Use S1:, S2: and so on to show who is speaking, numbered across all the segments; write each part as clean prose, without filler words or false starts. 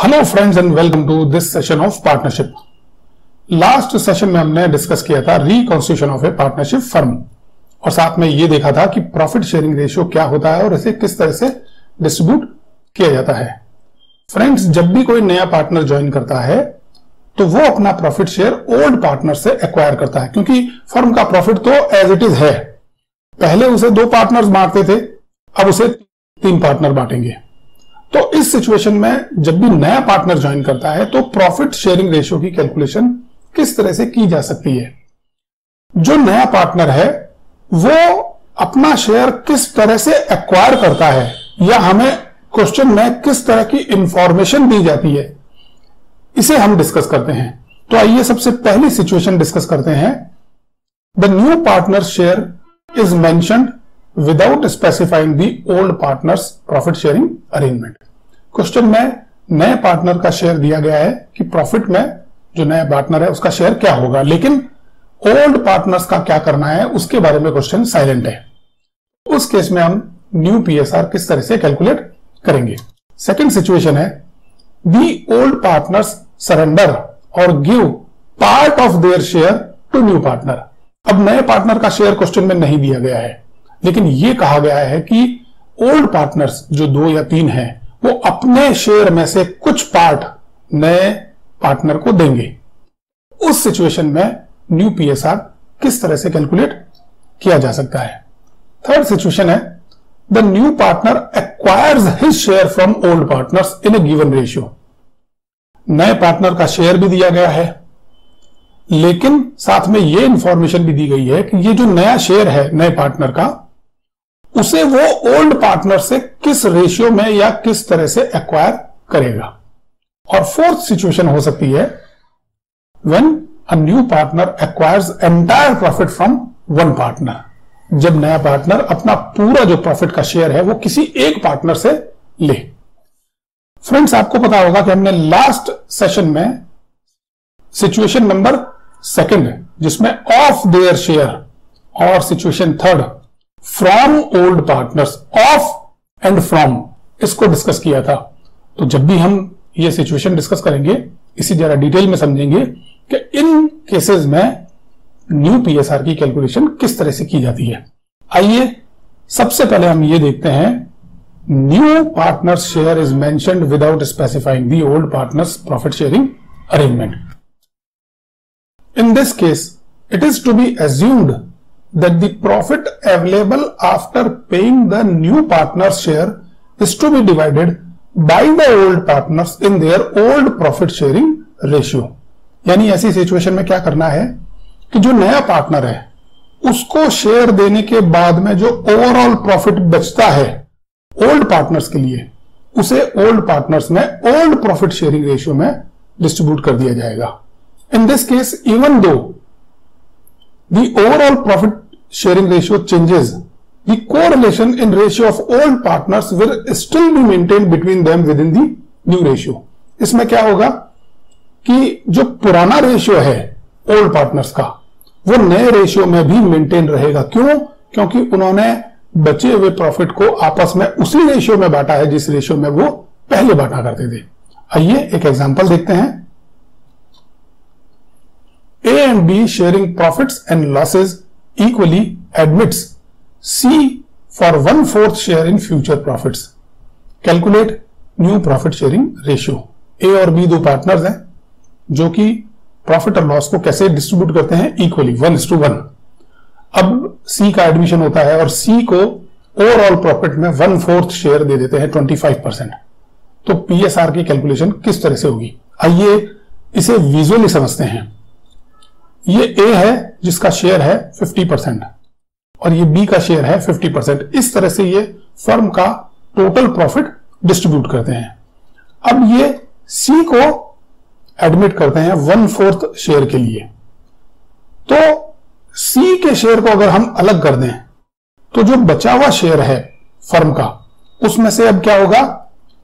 S1: Hello friends and welcome to this session of partnership. Last session में हमने discuss किया था reconstitution of a partnership firm और साथ में ये देखा था कि प्रॉफिट शेयरिंग रेशियो क्या होता है और इसे किस तरह से डिस्ट्रीब्यूट किया जाता है। फ्रेंड्स, जब भी कोई नया पार्टनर ज्वाइन करता है तो वो अपना प्रॉफिट शेयर ओल्ड पार्टनर से एक्वायर करता है, क्योंकि फर्म का प्रॉफिट तो एज इट इज है। पहले उसे 2 पार्टनर्स बांटते थे, अब उसे 3 पार्टनर बांटेंगे। तो इस सिचुएशन में जब भी नया पार्टनर ज्वाइन करता है तो प्रॉफिट शेयरिंग रेशियो की कैलकुलेशन किस तरह से की जा सकती है। जो नया पार्टनर है वो अपना शेयर किस तरह से एक्वायर करता है या हमें क्वेश्चन में किस तरह की इंफॉर्मेशन दी जाती है, इसे हम डिस्कस करते हैं। तो आइए सबसे पहली सिचुएशन डिस्कस करते हैं। The new partner share is mentioned without specifying the old partners profit sharing arrangement. Question में नए पार्टनर का शेयर दिया गया है कि प्रॉफिट में जो नया पार्टनर है उसका शेयर क्या होगा, लेकिन ओल्ड पार्टनर्स का क्या करना है उसके बारे में क्वेश्चन साइलेंट है। उस केस में हम न्यू पीएसआर किस तरह से कैलकुलेट करेंगे। सेकंड सिचुएशन है दी ओल्ड पार्टनर्स सरेंडर और give part of their share to new partner. अब नए पार्टनर का शेयर क्वेश्चन में नहीं दिया गया है, लेकिन यह कहा गया है कि ओल्ड पार्टनर्स जो 2 या 3 हैं वो अपने शेयर में से कुछ पार्ट नए पार्टनर को देंगे। उस सिचुएशन में न्यू पीएसआर किस तरह से कैलकुलेट किया जा सकता है। थर्ड सिचुएशन है the new partner acquires his share from old partners in A given ratio. नए पार्टनर का शेयर भी दिया गया है, लेकिन साथ में यह इंफॉर्मेशन भी दी गई है कि ये जो नया शेयर है नए पार्टनर का, उसे वो ओल्ड पार्टनर से किस रेशियो में या किस तरह से एक्वायर करेगा। और फोर्थ सिचुएशन हो सकती है when a new partner acquires entire profit from one partner. जब नया पार्टनर अपना पूरा जो प्रॉफिट का शेयर है वो किसी एक पार्टनर से ले। फ्रेंड्स, आपको पता होगा कि हमने लास्ट सेशन में सिचुएशन नंबर 2 जिसमें ऑफ देयर शेयर और situation 3 from old partners, of and from, इसको डिस्कस किया था। तो जब भी हम ये सिचुएशन डिस्कस करेंगे इसी जरा डिटेल में समझेंगे कि इन केसेस में न्यू पीएसआर की कैलकुलेशन किस तरह से की जाती है। आइए सबसे पहले हम ये देखते हैं new partners share is mentioned without specifying the old partners profit sharing arrangement. In this case, it is to be assumed that the profit available after paying the new partner's share is to be divided by the old partners in their old profit sharing ratio। यानी ऐसी situation में क्या करना है कि जो नया partner है उसको शेयर देने के बाद में जो ओवरऑल प्रॉफिट बचता है ओल्ड पार्टनर्स के लिए, उसे ओल्ड पार्टनर्स में ओल्ड प्रॉफिट शेयरिंग रेशियो में डिस्ट्रीब्यूट कर दिया जाएगा। In this case, even though the overall profit sharing ratio changes, the correlation in ratio of old partners will still be maintained between them within the new ratio। इसमें क्या होगा कि जो पुराना रेशियो है ओल्ड पार्टनर्स का वो नए रेशियो में भी मेंटेन रहेगा। क्यों? क्योंकि उन्होंने बचे हुए प्रॉफिट को आपस में उसी रेशियो में बांटा है जिस रेशियो में वो पहले बांटा करते थे। आइए एक एग्जांपल देखते हैं। A and B sharing profits and losses equally admits C for 1/4 share in future profits। Calculate new profit sharing ratio। A और B 2 पार्टनर्स हैं जो कि प्रॉफिट और लॉस को कैसे डिस्ट्रीब्यूट करते हैं इक्वली 1:1। अब C का एडमिशन होता है और C को ओवरऑल प्रॉफिट में 1/4 शेयर दे देते हैं 25%। तो पीएसआर की कैलकुलेशन किस तरह से होगी, आइए इसे विजुअली समझते हैं। ये A है जिसका शेयर है 50% और ये B का शेयर है 50%। इस तरह से ये फर्म का टोटल प्रॉफिट डिस्ट्रीब्यूट करते हैं। अब ये C को एडमिट करते हैं 1/4 शेयर के लिए। तो C के शेयर को अगर हम अलग कर दें तो जो बचा हुआ शेयर है फर्म का उसमें से अब क्या होगा,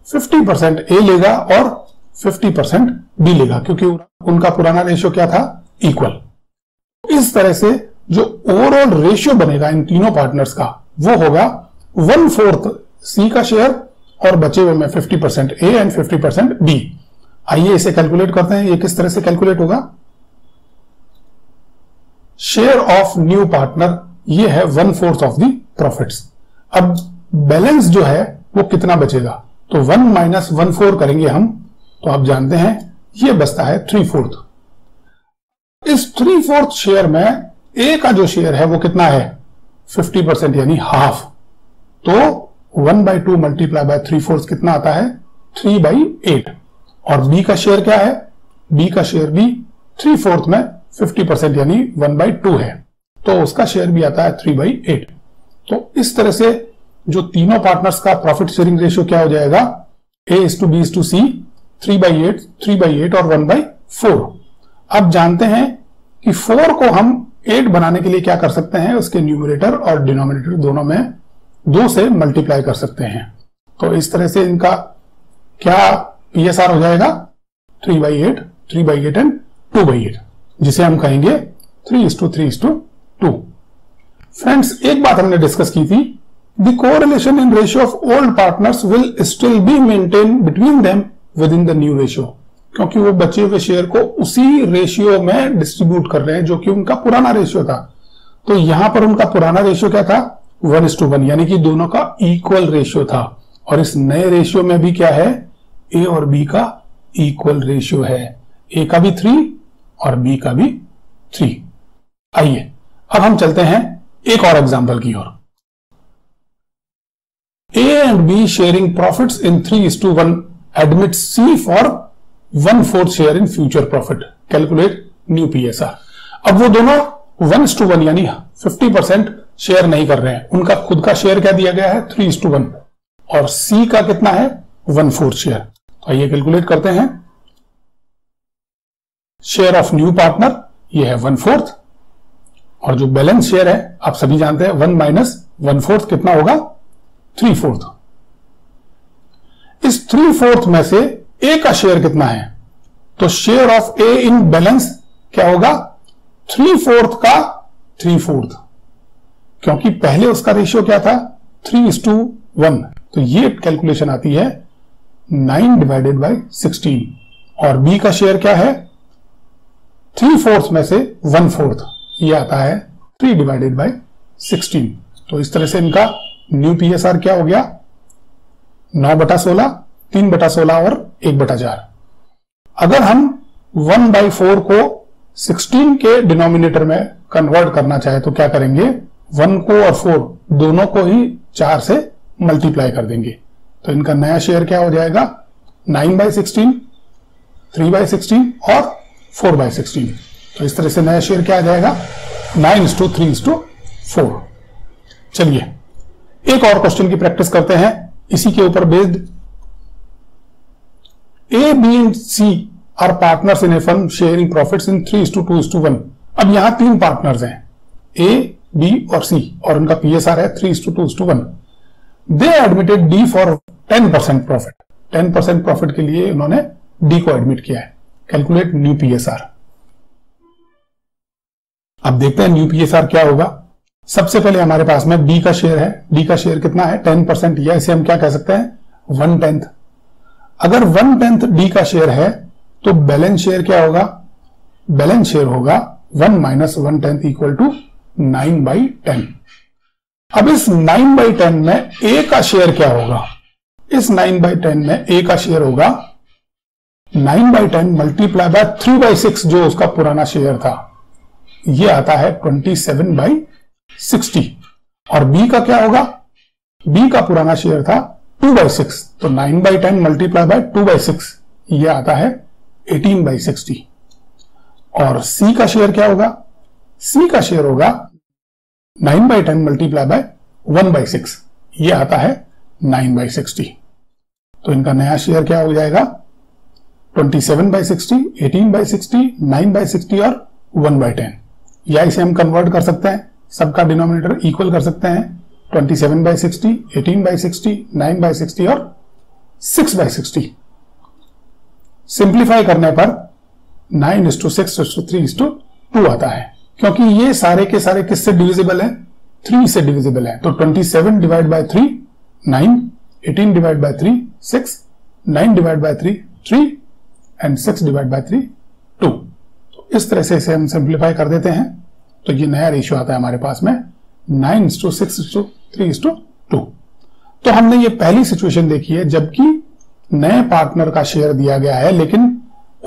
S1: 50% A लेगा और 50% B लेगा, क्योंकि उनका पुराना रेशियो क्या था, इक्वल। इस तरह से जो ओवरऑल रेशियो बनेगा इन तीनों पार्टनर्स का वो होगा 1/4 C का शेयर और बचे हुए में 50% A एंड 50% B। आइए इसे कैलकुलेट करते हैं। ये किस तरह से कैलकुलेट होगा? शेयर ऑफ न्यू पार्टनर, ये है 1/4 ऑफ द प्रॉफिट्स। अब बैलेंस जो है वो कितना बचेगा? तो 1 माइनस 1/4 करेंगे हम, तो आप जानते हैं ये बचता है 3/4। इस 3/4 शेयर में ए का जो शेयर है वो कितना है? 50%, यानी हाफ। तो 1/2 मल्टीप्लाई बाय 3/4 कितना आता है? 3/8। और बी का शेयर क्या है? बी का शेयर भी 3/4 में 50% यानी 1/2 है, तो उसका शेयर भी आता है 3/8। तो इस तरह से जो तीनों पार्टनर्स का प्रॉफिट शेयरिंग रेशियो क्या हो जाएगा? A/B/C, 3/8, 3/8 और 1/4। अब जानते हैं कि 4 को हम 8 बनाने के लिए क्या कर सकते हैं? उसके न्यूमरेटर और डिनोमिनेटर दोनों में 2 से मल्टीप्लाई कर सकते हैं। तो इस तरह से इनका क्या PSR हो जाएगा? 3/8, 3/8 एंड 2/8, जिसे हम कहेंगे 3:3:2। फ्रेंड्स, एक बात हमने डिस्कस की थी, the correlation in ratio of old partners will still be maintain between them with in the new ratio, क्योंकि वो बचे हुए शेयर को उसी रेशियो में डिस्ट्रीब्यूट कर रहे हैं जो कि उनका पुराना रेशियो था। तो यहां पर उनका पुराना रेशियो क्या था? 1:1, यानी कि दोनों का इक्वल रेशियो था। और इस नए रेशियो में भी क्या है? ए और बी का इक्वल रेशियो है। ए का भी 3 और बी का भी 3। आइए अब हम चलते हैं एक और एग्जांपल की ओर। A and B sharing profits in 3:1 admit C for 1/4 share in future profit. Calculate new PSR. अब वो दोनों 1:1 यानी 50% शेयर नहीं कर रहे हैं, उनका खुद का शेयर क्या दिया गया है? 3:1, और C का कितना है? 1/4 शेयर। तो आइए कैलकुलेट करते हैं। शेयर ऑफ न्यू पार्टनर ये है 1/4, और जो बैलेंस शेयर है आप सभी जानते हैं 1 माइनस 1/4 कितना होगा? 3/4। इस 3/4 में से ए का शेयर कितना है? तो share of A in balance क्या होगा? 3/4 का 3/4, क्योंकि पहले उसका रेशियो क्या था? 3:1। तो ये कैलकुलेशन आती है 9/16। और बी का शेयर क्या है? 3/4 में से 1/4, ये आता है 3/16। तो इस तरह से इनका न्यू PSR क्या हो गया? 9/16, 3/16 और 1/4। अगर हम 1/4 को 16 के डिनोमिनेटर में कन्वर्ट करना चाहे तो क्या करेंगे? 1 को और 4 दोनों को ही 4 से मल्टीप्लाई कर देंगे। तो इनका नया शेयर क्या हो जाएगा? 9/16, 3/16 और 4/16। तो इस तरह से नया शेयर क्या आ जाएगा? 9:3:4। चलिए एक और क्वेश्चन की प्रैक्टिस करते हैं इसी के ऊपर based. A, B and C are partners in a firm sharing profits in 3:2:1। अब यहां 3 पार्टनर्स हैं, ए, बी और सी, और उनका PSR है 3:2:1। They admitted D for 10% profit. 10% profit के लिए उन्होंने डी को एडमिट किया है। Calculate new PSR। अब देखते हैं न्यू PSR क्या होगा। सबसे पहले हमारे पास में बी का शेयर है। डी का शेयर कितना है? 10%, या इसे हम क्या कह सकते हैं? 1/10। अगर 1/10 डी का शेयर है तो बैलेंस शेयर क्या होगा? बैलेंस शेयर होगा 1 माइनस 1/10 इक्वल टू 9/10। अब इस 9/10 में ए का शेयर क्या होगा? इस 9/10 में ए का शेयर होगा 9/10 मल्टीप्लाई बाय 3/6, जो उसका पुराना शेयर था, ये आता है 27/60। और बी का क्या होगा? बी का पुराना शेयर था 2/6, तो 9/10 मल्टीप्लाई बाय 2/6, ये आता है 18/60। और सी का शेयर क्या होगा? सी का शेयर होगा 9/10 मल्टीप्लाई बाय 1/6, ये आता है 9/60। तो इनका नया शेयर क्या हो जाएगा? 27/60, 18/60, 9/60 और 1/10। या इसे हम कन्वर्ट कर सकते हैं, सबका डिनोमिनेटर इक्वल कर सकते हैं। 27/60, 18/60, 9/60 और 6/60। सिंप्लीफाई करने पर 9:6:3:2 आता है, क्योंकि ये सारे के सारे किससे डिविजिबल है? 3 से डिविजिबल है। तो 27 divide by 3 9, 18 divide by 3 6, 9 divide by 3 3, and 6 divide by 3 2। तो इस तरह से इसे हम सिंप्लीफाई कर देते हैं तो ये नया रेशियो आता है हमारे पास में 9:6:3:2। तो हमने ये पहली सिचुएशन देखी है जबकि नए पार्टनर का शेयर दिया गया है लेकिन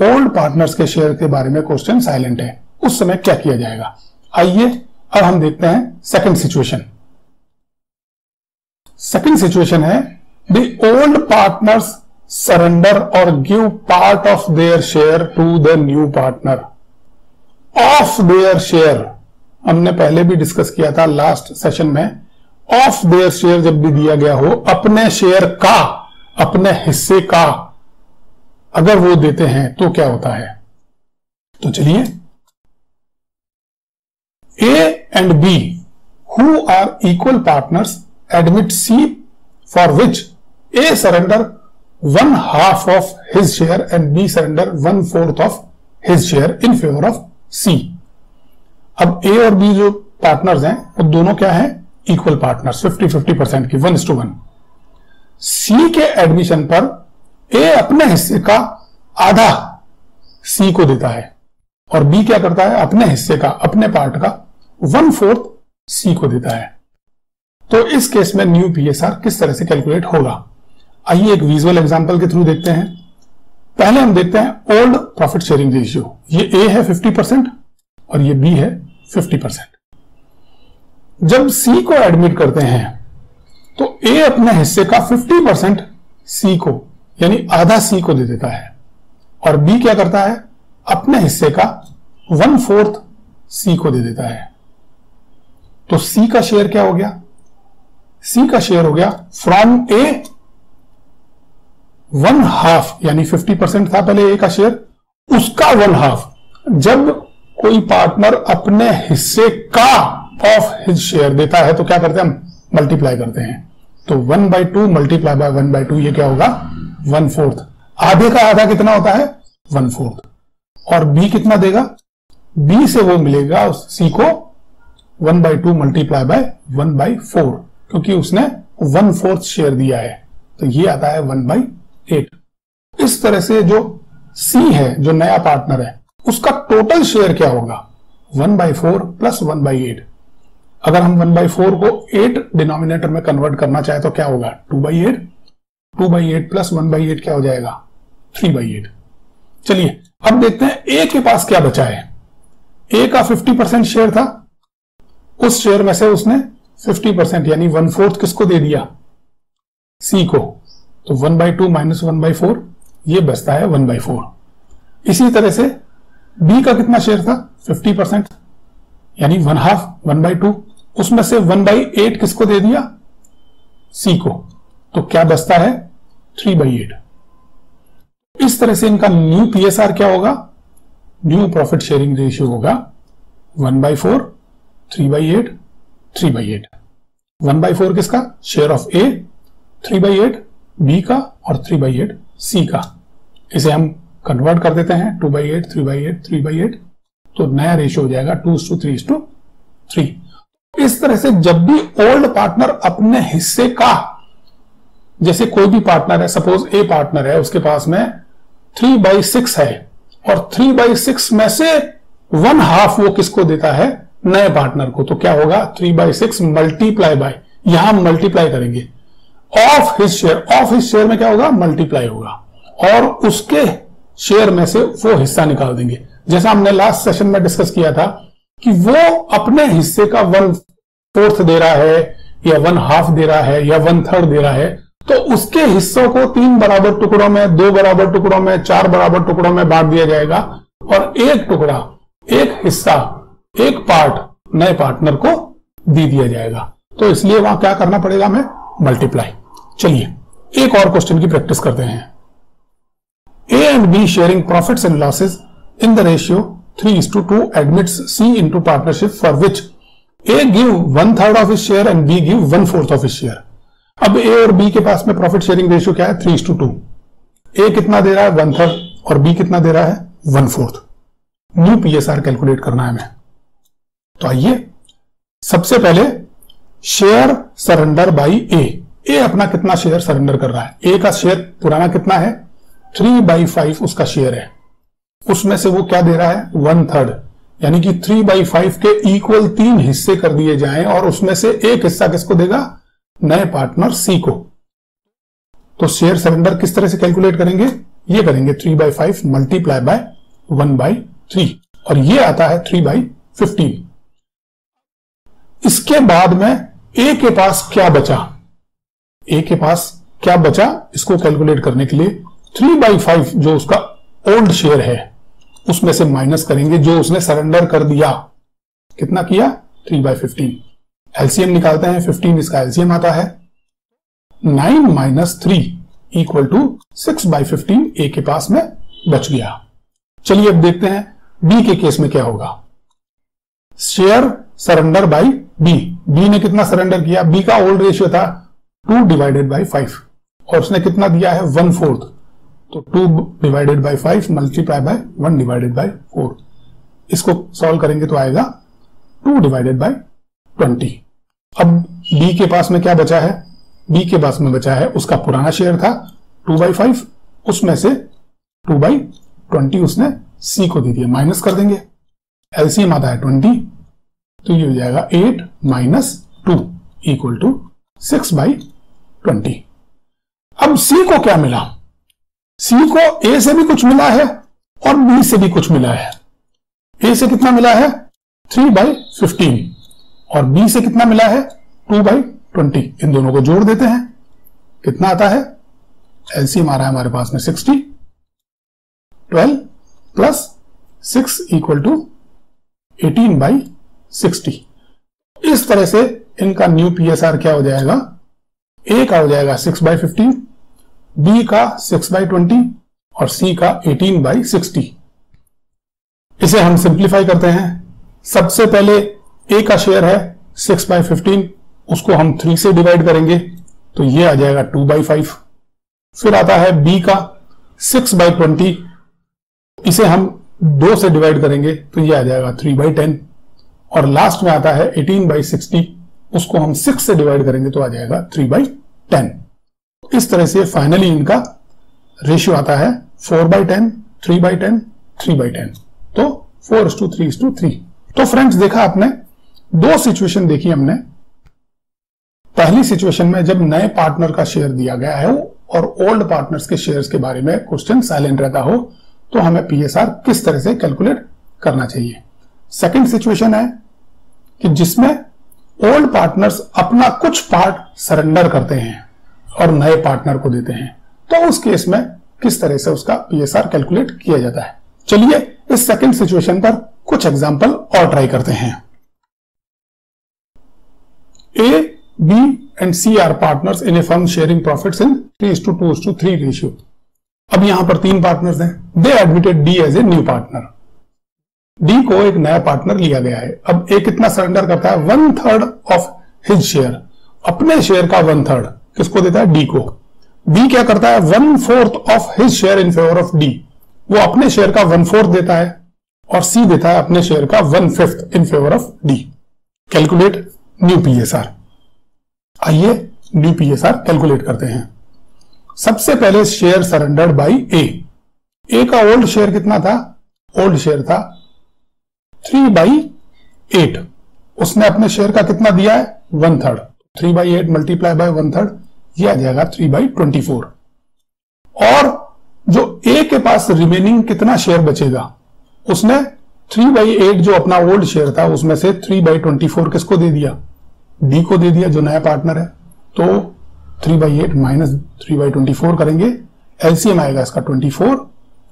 S1: ओल्ड पार्टनर्स के शेयर के बारे में क्वेश्चन साइलेंट है। उस समय क्या किया जाएगा, आइए अब हम देखते हैं सेकंड सिचुएशन। सेकंड सिचुएशन है द ओल्ड पार्टनर्स सरेंडर और give part of their share to the new partner. Of their share हमने पहले भी डिस्कस किया था लास्ट सेशन में। ऑफ देयर शेयर जब भी दिया गया हो, अपने शेयर का, अपने हिस्से का अगर वो देते हैं तो क्या होता है। तो चलिए, A and B who are equal partners admit C for which A surrender 1/2 of his share and B surrender 1/4 of his share in favor of C। अब A और B जो पार्टनर्स हैं वो दोनों क्या हैं, इक्वल पार्टनर्स, 50-50% की, 1:1। C के एडमिशन पर A अपने हिस्से का आधा C को देता है और B क्या करता है, अपने हिस्से का, अपने पार्ट का 1/4 C को देता है। तो इस केस में न्यू PSR किस तरह से कैलकुलेट होगा, आइए एक विजुअल एग्जांपल के थ्रू देखते हैं। पहले हम देखते हैं ओल्ड प्रॉफिट शेयरिंग रेशियो। ये A है 50% और ये B है 50%। जब C को एडमिट करते हैं तो A अपने हिस्से का 50% C को, यानी आधा C को दे देता है और B क्या करता है, अपने हिस्से का 1/4 C को दे देता है। तो C का शेयर क्या हो गया, C का शेयर हो गया फ्रॉम A 1/2, यानी 50% था पहले A का शेयर, उसका 1/2। जब कोई पार्टनर अपने हिस्से का ऑफ हिज शेयर देता है तो क्या करते हैं, हम मल्टीप्लाई करते हैं। तो 1/2 मल्टीप्लाई बाय 1/2 ये क्या होगा, 1/4। आधे का आधा कितना होता है, 1/4। और B कितना देगा, B से वो मिलेगा C को 1/2 मल्टीप्लाई बाय 1/4, क्योंकि उसने 1/4 शेयर दिया है, तो ये आता है 1/8। इस तरह से जो C है, जो नया पार्टनर है, उसका टोटल शेयर क्या होगा, 1/4 प्लस 1/8। अगर हम 1/4 को 8 डिनोमिनेटर में कन्वर्ट करना चाहे तो क्या होगा, 2/8। 2/8 प्लस 1/8 क्या हो जाएगा, 3/8। चलिए अब देखते हैं A के पास क्या बचा है। A का 50% शेयर था, उस शेयर में से उसने 50% यानी 1/4 किसको दे दिया, C को। तो 1/2 माइनस 1/4 ये बचता है 1/4। इसी तरह से B का कितना शेयर था, 50% यानी 1/2, 1/2, उसमें से 1/8 किसको दे दिया, C को। तो क्या बचता है, 3/8। इस तरह से इनका न्यू PSR क्या होगा, न्यू प्रॉफिट शेयरिंग रेशियो होगा 1/4, 3/8, 3/8। 1/4 किसका, शेयर ऑफ A, 3/8 B का और 3/8 C का। इसे हम कन्वर्ट कर देते हैं, 2/8, 3/8, 3/8, तो नया रेशियो हो जाएगा 2:3:3। इस तरह से जब भी ओल्ड पार्टनर अपने हिस्से का, जैसे कोई भी पार्टनर है, सपोज A पार्टनर है, उसके पास में 3/6 है और 3/6 में से 1/2 वो किसको देता है, नए पार्टनर को। तो क्या होगा, 3/6 मल्टीप्लाई बाय, यहां मल्टीप्लाई करेंगे, of his share, of his share में क्या होगा, मल्टीप्लाई होगा और उसके शेयर में से वो हिस्सा निकाल देंगे। जैसा हमने लास्ट सेशन में डिस्कस किया था कि वो अपने हिस्से का 1/4 दे रहा है या 1/2 दे रहा है या 1/3 दे रहा है, तो उसके हिस्सों को 3 बराबर टुकड़ों में, 2 बराबर टुकड़ों में, 4 बराबर टुकड़ों में बांट दिया जाएगा और एक टुकड़ा, एक हिस्सा, एक पार्ट नए पार्टनर को दे दिया जाएगा। तो इसलिए वहां क्या करना पड़ेगा, हमें मल्टीप्लाई। चलिए एक और क्वेश्चन की प्रैक्टिस करते हैं। A and B sharing profits and losses in the ratio 3:2 admits C into partnership for which A give 1/3 of his share and B give 1/4 of his share। अब A और B के पास में profit sharing ratio क्या है, 3:2। A कितना दे रहा है, 1/3 और B कितना दे रहा है, 1/4। न्यू PSR कैलकुलेट करना है हमें। तो आइए सबसे पहले share surrender by A। A अपना कितना शेयर सरेंडर कर रहा है, A का शेयर पुराना कितना है, 3/5 उसका शेयर है, उसमें से वो क्या दे रहा है 1/3, यानी कि 3/5 के इक्वल 3 हिस्से कर दिए जाएं और उसमें से एक हिस्सा किसको देगा, नए पार्टनर सी को। तो शेयर सरेंडर किस तरह से कैलकुलेट करेंगे, ये करेंगे 3/5 मल्टीप्लाई बाय 1/3 और ये आता है 3/15। इसके बाद में ए के पास क्या बचा, ए के पास क्या बचा, इसको कैलकुलेट करने के लिए 3/5 जो उसका ओल्ड शेयर है उसमें से माइनस करेंगे जो उसने सरेंडर कर दिया। कितना किया 3/15। एलसीएम निकालते हैं, 15 इसका एलसीएम आता है 9 - 3 = 6/15 ए के पास में बच गया। चलिए अब देखते हैं बी के केस में क्या होगा। Share surrender by B, B ने कितना सरेंडर किया, बी का ओल्ड रेशियो था 2/5 और उसने कितना दिया है 1/4, तो 2/5 मल्टीप्लाई बाय 1/4। इसको सॉल्व करेंगे तो आएगा 2/20। अब बी के पास में क्या बचा है, बी के पास में बचा है उसका पुराना शेयर था 2/5, उसमें से 2/20 उसने सी को दे दिया, माइनस कर देंगे, एलसीएम आता है 20, तो ये हो जाएगा 8 - 2 = 6/20। अब सी को क्या मिला, सी को ए से भी कुछ मिला है और बी से भी कुछ मिला है। ए से कितना मिला है 3/15 और बी से कितना मिला है 2/20। इन दोनों को जोड़ देते हैं, कितना आता है, एलसीएम आ रहा है हमारे पास में 60, 12 + 6 = 18/60। इस तरह से इनका न्यू पीएसआर क्या हो जाएगा, ए का हो जाएगा 6/15, बी का 6/20 और सी का 18/60। इसे हम सिंप्लीफाई करते हैं। सबसे पहले ए का शेयर है 6/15, उसको हम 3 से डिवाइड करेंगे तो ये आ जाएगा 2/5। फिर आता है बी का 6/20, इसे हम 2 से डिवाइड करेंगे तो ये आ जाएगा 3/10 और लास्ट में आता है 18/60, उसको हम 6 से डिवाइड करेंगे तो आ जाएगा 3/10। इस तरह से फाइनली इनका रेशियो आता है 4/10, 3/10, 3/10, तो 4:3:3। तो फ्रेंड्स देखा आपने, दो सिचुएशन देखी हमने। पहली सिचुएशन में जब नए पार्टनर का शेयर दिया गया है और ओल्ड पार्टनर्स के शेयर्स के बारे में क्वेश्चन साइलेंट रहता हो तो हमें पीएसआर किस तरह से कैलकुलेट करना चाहिए। सेकंड सिचुएशन है कि जिसमें ओल्ड पार्टनर्स अपना कुछ पार्ट सरेंडर करते हैं और नए पार्टनर को देते हैं, तो उस केस में किस तरह से उसका पीएसआर कैलकुलेट किया जाता है। चलिए इस सेकंड सिचुएशन पर कुछ एग्जांपल और ट्राई करते हैं। A, B and C are partners in a firm sharing profits in 3:2:3 ratio. अब यहां पर 3 पार्टनर्स हैं। They admitted D as a new partner. D को एक नया पार्टनर लिया गया है। अब ए कितना सरेंडर करता है 1/3 ऑफ हिज शेयर, अपने शेयर का 1/3 किसको देता है, डी को। बी क्या करता है 1/4 of his share in favour of D, वो अपने शेयर का 1/4 देता है और सी देता है अपने शेयर का 1/5 in favour of D. Calculate new PSR. आइए न्यू पीएसआर कैलकुलेट करते हैं। सबसे पहले शेयर सरेंडर्ड बाय ए। ए का ओल्ड शेयर कितना था, ओल्ड शेयर था 3/8, उसने अपने शेयर का कितना दिया है 1/3, 3/8 मल्टीप्लाई बाय 1/3 ये आ जाएगा 3/24। और जो ए के पास रिमेनिंग कितना शेयर बचेगा, उसने 3/8 जो अपना ओल्ड शेयर था उसमें से 3/24 किसको दे दिया, डी को दे दिया जो नया पार्टनर है। तो 3/8 माइनस 3/24 करेंगे, एलसीएम आएगा इसका 24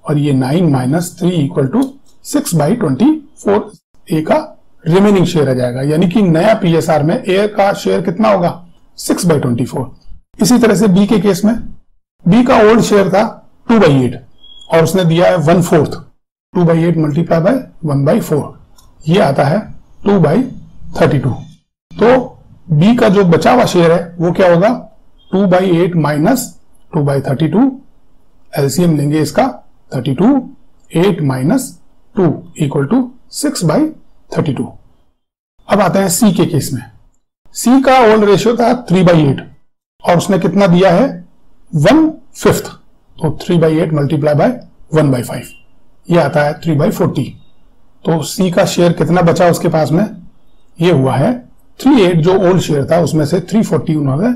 S1: और ये 9 - 3 = 6/24 ए का रिमेनिंग शेयर आ जाएगा। यानी कि नया पीएसआर में ए का शेयर कितना होगा 6/24। इसी तरह से बी के केस में बी का ओल्ड शेयर था 2/8 और उसने दिया है 1/4, 2/8 मल्टीप्लाई बाय 1/4 ये आता है 2/32। तो बी का जो बचा हुआ शेयर है वो क्या होगा 2/8 माइनस 2/32, एलसीएम लेंगे इसका 32, 8 - 2 = 6/32। अब आते हैं सी के केस में। सी का ओल्ड रेशियो था 3/8 और उसने कितना दिया है 1/5, तो 3/8 मल्टीप्लाई बाय 1/5, ये आता है 3/40। तो सी का शेयर कितना बचा उसके पास में, ये हुआ है 38, जो ओल्ड शेयर था उसमें से 340 उन्होंने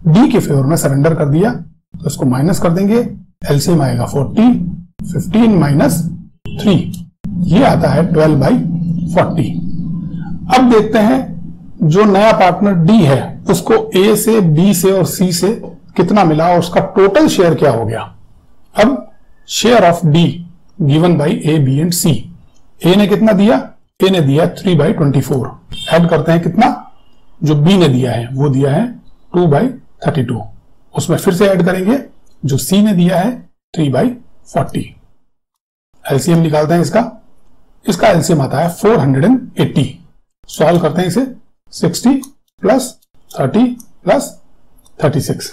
S1: डी के फेवर में सरेंडर कर दिया। तो इसको माइनस कर देंगे, एलसीएम आएगा 40, 15 माइनस 3, ये आता है 12/40। अब देखते हैं जो नया पार्टनर डी है उसको ए से, बी से और सी से कितना मिला और उसका टोटल शेयर क्या हो गया। अब share of D given by A, B and C. A ने कितना दिया, ए ने दिया 3/24। ऐड करते हैं कितना, जो बी ने दिया है वो दिया है 2/32। उसमें फिर से ऐड करेंगे जो सी ने दिया है 3/40। एलसीएम निकालते हैं इसका एलसीएम आता है 480। सॉल्व करते हैं इसे, 60 प्लस 30 प्लस 36,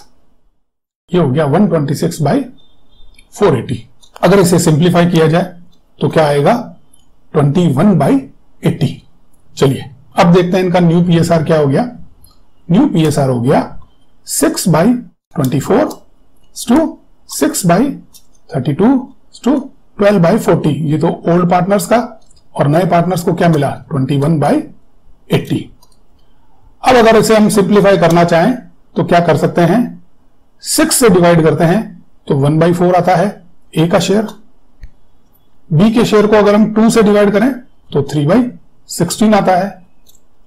S1: ये हो गया 126/480। अगर इसे सिंप्लीफाई किया जाए तो क्या आएगा, 21/80। चलिए अब देखते हैं इनका न्यू पीएसआर क्या हो गया। न्यू पीएसआर हो गया 6/24 टू 6/32 टू 12/40। ये तो ओल्ड पार्टनर्स का, और नए पार्टनर्स को क्या मिला, 21/80। अब अगर इसे हम सिंप्लीफाई करना चाहें तो क्या कर सकते हैं, 6 से डिवाइड करते हैं तो 1/4 आता है ए का शेयर। बी के शेयर को अगर हम 2 से डिवाइड करें तो 3/16 आता है।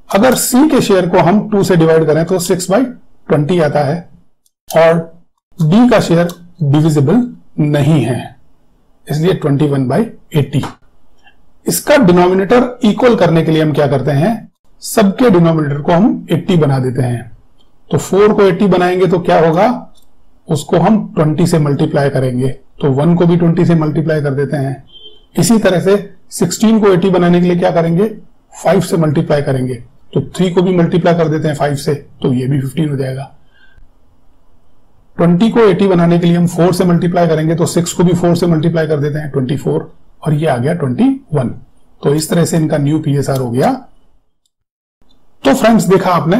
S1: अगर सी के शेयर को हम 2 से डिवाइड करें तो 6/20 आता है। और डी का शेयर डिविजिबल नहीं है, इसलिए 21/80। इसका डिनोमिनेटर इक्वल करने के लिए हम क्या करते हैं, सबके डिनोमिनेटर को हम 80 बना देते हैं। तो 4 को 80 बनाएंगे तो क्या होगा, उसको हम 20 से मल्टीप्लाई करेंगे, तो 1 को भी 20 से मल्टीप्लाई कर देते हैं। इसी तरह से 16 को 80 बनाने के लिए क्या करेंगे, 5 से मल्टीप्लाई करेंगे, तो 3 को भी मल्टीप्लाई कर देते हैं 5 से, तो ये भी 15 हो जाएगा। 20 को 80 बनाने के लिए हम 4 से मल्टीप्लाई करेंगे, तो 6 को भी 4 से मल्टीप्लाई कर देते हैं, 24, और ये आ गया 21। तो इस तरह से इनका न्यू पीएसआर हो गया। तो फ्रेंड्स देखा आपने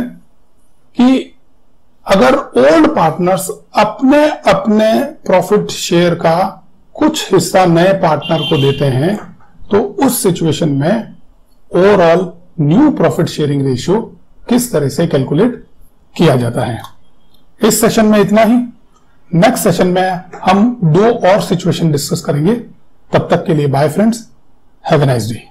S1: कि अगर ओल्ड पार्टनर्स अपने अपने प्रॉफिट शेयर का कुछ हिस्सा नए पार्टनर को देते हैं तो उस सिचुएशन में overall new profit sharing ratio किस तरह से कैलकुलेट किया जाता है। इस सेशन में इतना ही। नेक्स्ट सेशन में हम 2 और सिचुएशन डिस्कस करेंगे। तब तक के लिए bye friends, have a nice day.